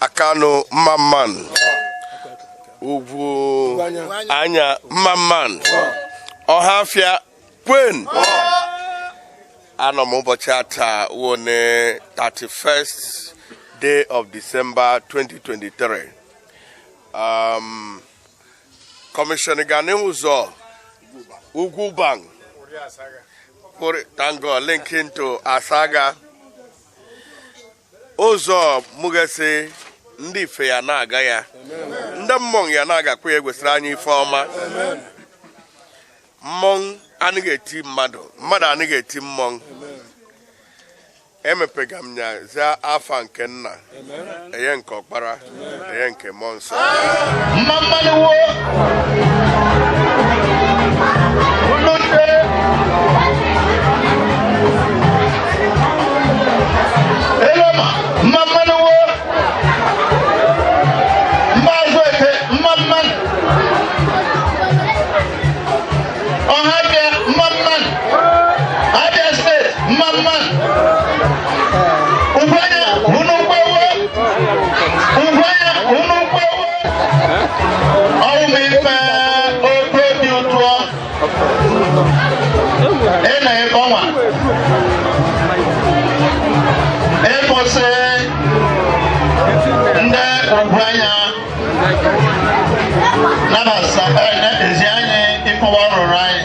Akano Mamman Ugwuanya Mamman Ohafia Queen Anomobochata wone 31st day of December 2023. Commissioner Gane Uzo Ugwubang Tango linking to Asaga Ozo Mugase Ndi fe ya na-aga ya ndị mmụọ ya na-agakwa egwesịrị anyị ife ọma mmụọ anaghị eti mmadụ anaghị eti mmụọ emepega m ya za afa nke nna eye nke ọkpara eye nke mmụọ nsọ Ugwuanya na safari na ezianye ikọwa rai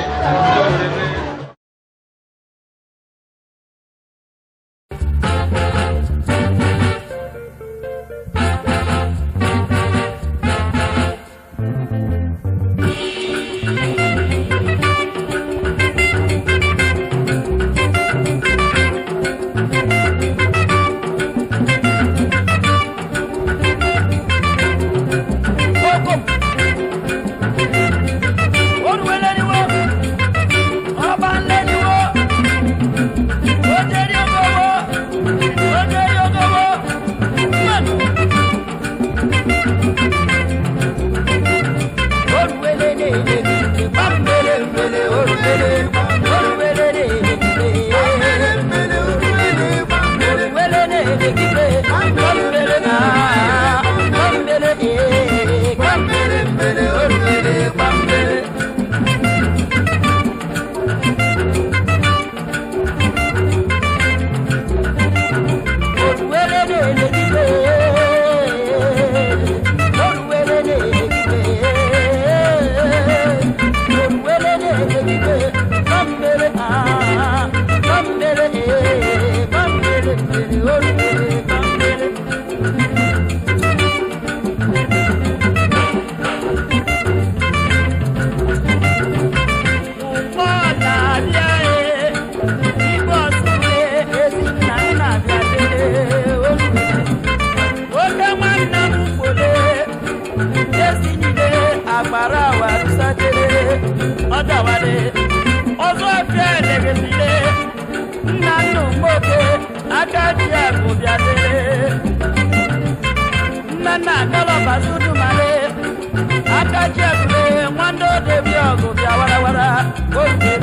Wando de biogo bia wara wara, o de,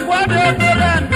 ngwade